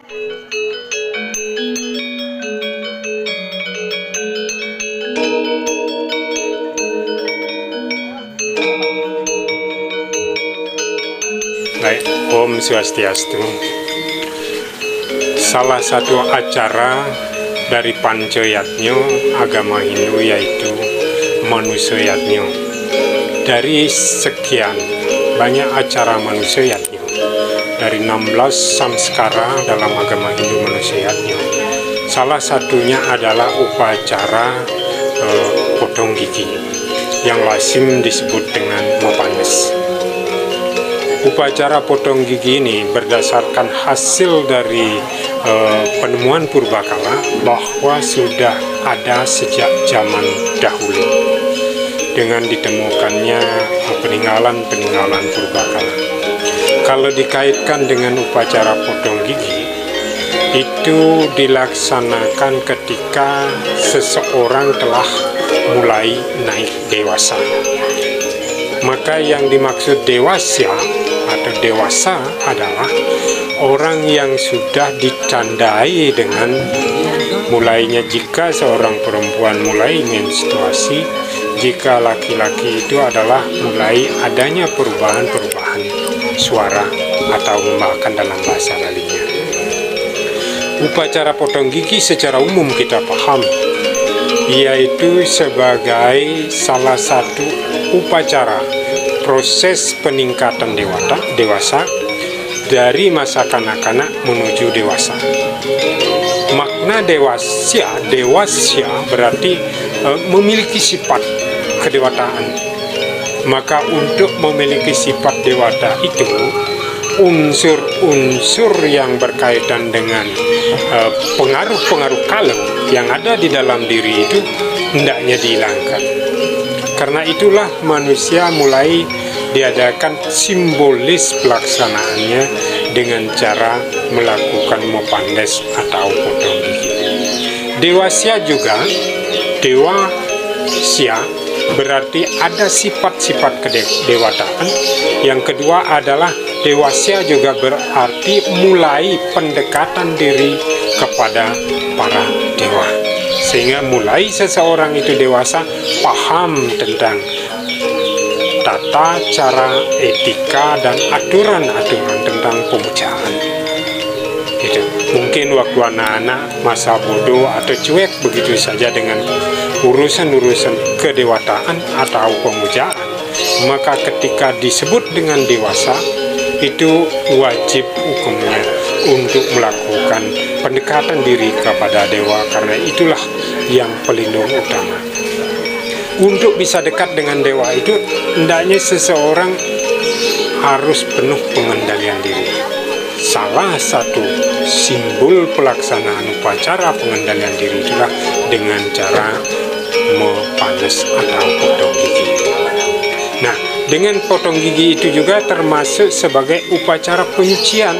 Baik, Om Swastiastu. Salah satu acara dari Panca-yatnya agama Hindu yaitu Manusa-yatnya. Dari sekian banyak acara Manusa-yatnya, dari 16 samskara dalam agama Hindu Manusa-yatnya, salah satunya adalah upacara potong gigi yang lazim disebut dengan Mopandes. Upacara potong gigi ini berdasarkan hasil dari penemuan purbakala bahwa sudah ada sejak zaman dahulu dengan ditemukannya peninggalan-peninggalan purbakala. Kalau dikaitkan dengan upacara potong gigi, itu dilaksanakan ketika seseorang telah mulai naik dewasa. Maka yang dimaksud dewasa atau dewasa adalah orang yang sudah ditandai dengan mulainya, jika seorang perempuan mulai menstruasi, jika laki-laki itu adalah mulai adanya perubahan-perubahan suara atau bahkan dalam bahasa lainnya. Upacara potong gigi secara umum kita paham yaitu sebagai salah satu upacara proses peningkatan dewasa dari masa kanak-kanak menuju dewasa. Makna dewasa berarti memiliki sifat kedewataan. Maka untuk memiliki sifat dewata itu, unsur-unsur yang berkaitan dengan pengaruh-pengaruh kalau yang ada di dalam diri itu hendaknya dihilangkan. Karena itulah manusia mulai diadakan simbolis pelaksanaannya dengan cara melakukan Mopandes atau potong gigi. Dewasya juga, dewasya berarti ada sifat-sifat kedewataan. Yang kedua adalah dewasya juga berarti mulai pendekatan diri kepada para dewa. Sehingga mulai seseorang itu dewasa paham tentang tata cara, etika, dan aturan-aturan tentang pemujaan. Gitu. Mungkin waktu anak-anak masa bodoh atau cuek begitu saja dengan urusan-urusan kedewataan atau pemujaan, maka ketika disebut dengan dewasa, itu wajib hukumnya untuk melakukan pendekatan diri kepada dewa, karena itulah yang pelindung utama. Untuk bisa dekat dengan dewa itu, hendaknya seseorang harus penuh pengendalian diri. Salah satu simbol pelaksanaan upacara pengendalian diri itulah dengan cara Mopandes atau potong gigi. Nah, dengan potong gigi itu juga termasuk sebagai upacara penyucian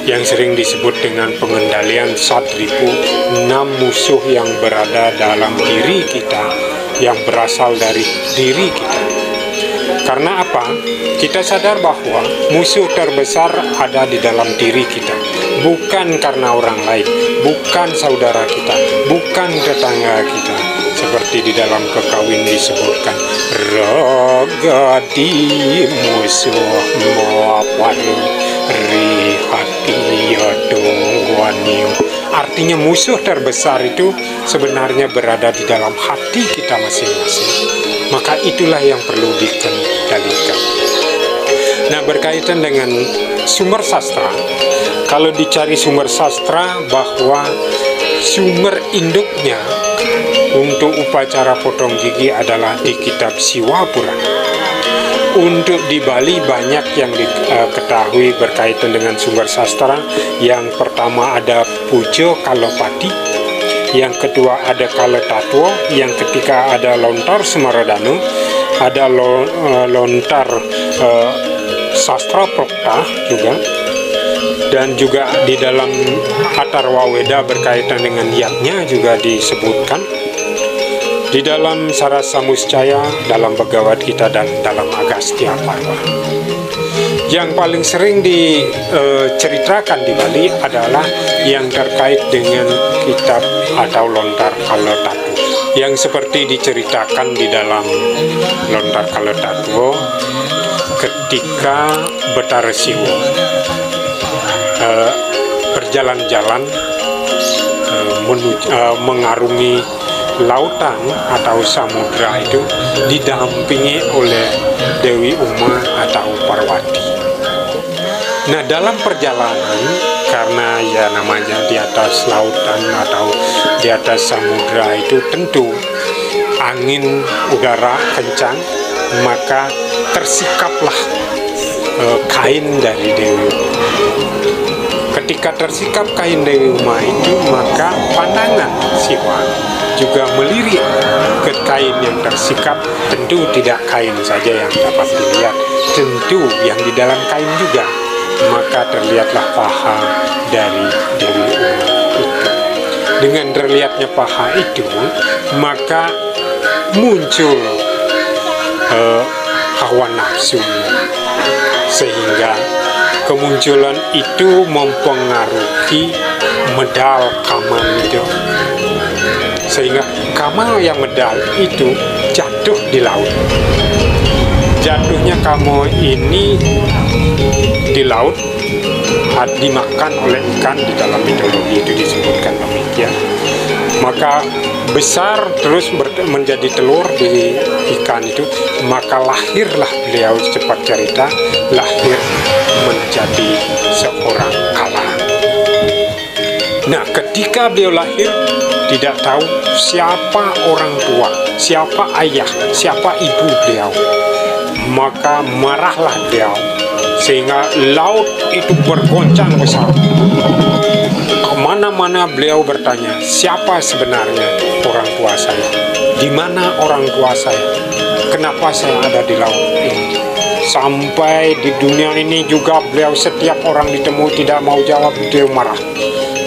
yang sering disebut dengan pengendalian 1.006 musuh yang berada dalam diri kita, yang berasal dari diri kita. Karena apa? Kita sadar bahwa musuh terbesar ada di dalam diri kita, bukan karena orang lain, bukan saudara kita, bukan tetangga kita. Seperti di dalam Kekawin disebutkan, ragadi musuh mapan rihati yadongwaniu. Artinya musuh terbesar itu sebenarnya berada di dalam hati kita masing-masing. Maka itulah yang perlu dikendalikan. Nah, berkaitan dengan sumber sastra, kalau dicari sumber sastra bahwa sumber induknya untuk upacara potong gigi adalah di kitab Siwa Purana. Untuk di Bali banyak yang diketahui berkaitan dengan sumber sastra. Yang pertama ada Pujo Kalopati, yang kedua ada Kaletatwa, yang ketiga ada Lontar Semaradano, ada Lontar Sastra Prokta juga, dan juga di dalam Atharva Weda berkaitan dengan yatnya juga disebutkan. Di dalam Sarasa Muscaya, dalam Bhagavad Gita, dan dalam Agastya Parva. Yang paling sering diceritakan di Bali adalah yang terkait dengan kitab atau Lontar Kalotatu, yang seperti diceritakan di dalam Lontar Kalotatu ketika Betara Siwo berjalan-jalan mengarungi lautan atau samudra itu didampingi oleh Dewi Uma atau Parwati. Nah, dalam perjalanan, karena ya namanya di atas lautan atau di atas samudra itu tentu angin udara kencang, maka tersikaplah kain dari Dewi Uma. Ketika tersikap kain Dewi Uma itu, maka pandangan Siwa juga melirik ke kain yang tersikap. Tentu tidak kain saja yang dapat dilihat, tentu yang di dalam kain juga. Maka terlihatlah paha dari Dewi Uma itu. Dengan terlihatnya paha itu, maka muncul hawa nafsu, sehingga kemunculan itu mempengaruhi medal Kamal itu, sehingga Kamal yang medal itu jatuh di laut. Jatuhnya Kamal ini di laut dimakan oleh ikan, di dalam mitologi itu disebutkan demikian. Maka besar terus menjadi telur di ikan itu, maka lahirlah beliau, cepat cerita, lahir menjadi seorang kala. Nah, ketika beliau lahir tidak tahu siapa orang tua, siapa ayah, siapa ibu beliau, maka marahlah beliau sehingga laut itu bergoncang besar. Kemana-mana beliau bertanya, siapa sebenarnya orang tua saya? Di mana orang tua saya? Kenapa saya ada di laut ini? Sampai di dunia ini juga beliau, setiap orang ditemui tidak mau jawab, beliau marah.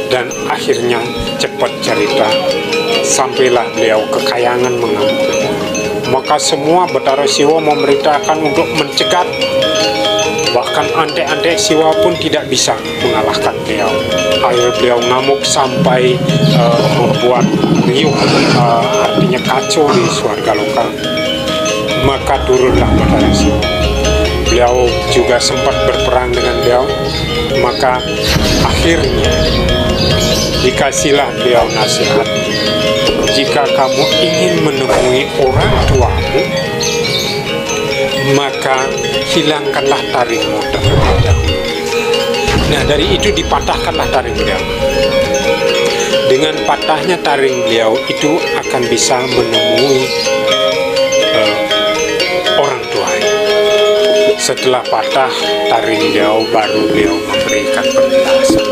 Dan akhirnya cepat cerita, sampailah beliau ke Kayangan mengamuk. Maka semua Betara Siwa memerintahkan untuk mencegat. Bahkan antek-antek Siwa pun tidak bisa mengalahkan beliau. Akhirnya beliau ngamuk sampai membuat riuh, artinya kacau di Swarga Loka. Maka turunlah Betara Siwa. Beliau juga sempat berperang dengan beliau. Maka akhirnya dikasihlah beliau nasihat, jika kamu ingin menemui orang tuamu, maka hilangkanlah taringmu terlebih dahulu. Nah, dari itu dipatahkanlah taring beliau. Dengan patahnya taring beliau itu akan bisa menemui orang tuanya. Setelah patah taring beliau, baru beliau memberikan penjelasan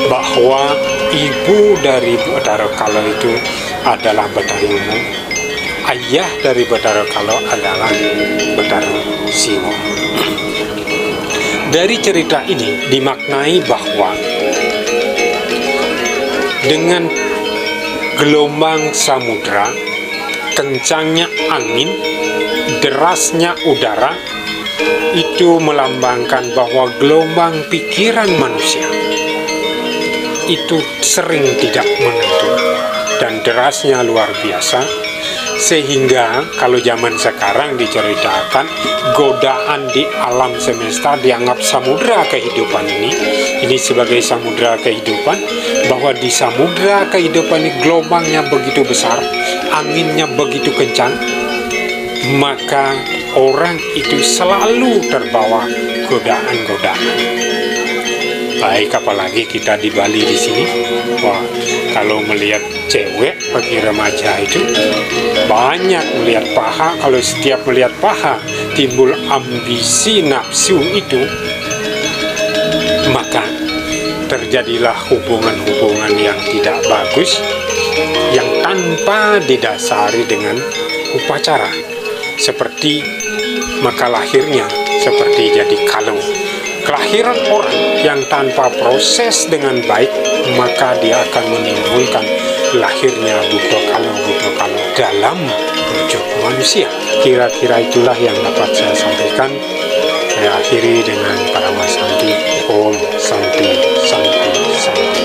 bahwa ibu dari Betara Kala itu adalah Betara Uma, ayah dari Betara Kala adalah Betara Siwa. Dari cerita ini dimaknai bahwa dengan gelombang samudra, kencangnya angin, derasnya udara, itu melambangkan bahwa gelombang pikiran manusia itu sering tidak menentu dan derasnya luar biasa, sehingga kalau zaman sekarang diceritakan godaan di alam semesta dianggap samudra kehidupan ini sebagai samudra kehidupan, bahwa di samudra kehidupan ini gelombangnya begitu besar, anginnya begitu kencang, maka orang itu selalu terbawa godaan-godaan. Baik, apalagi kita di Bali di sini, wah, kalau melihat cewek bagi remaja itu banyak melihat paha. Kalau setiap melihat paha timbul ambisi nafsu itu, maka terjadilah hubungan-hubungan yang tidak bagus, yang tanpa didasari dengan upacara. Seperti maka lahirnya seperti jadi kalung. Kelahiran orang yang tanpa proses dengan baik, maka dia akan menimbulkan lahirnya buto kalau dalam wujud manusia. Kira-kira itulah yang dapat saya sampaikan. Saya akhiri dengan Parama Santi. Om Santi, Santi, Santi.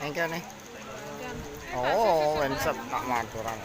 Engke nih. Kan. Oh, wensep nak maturan.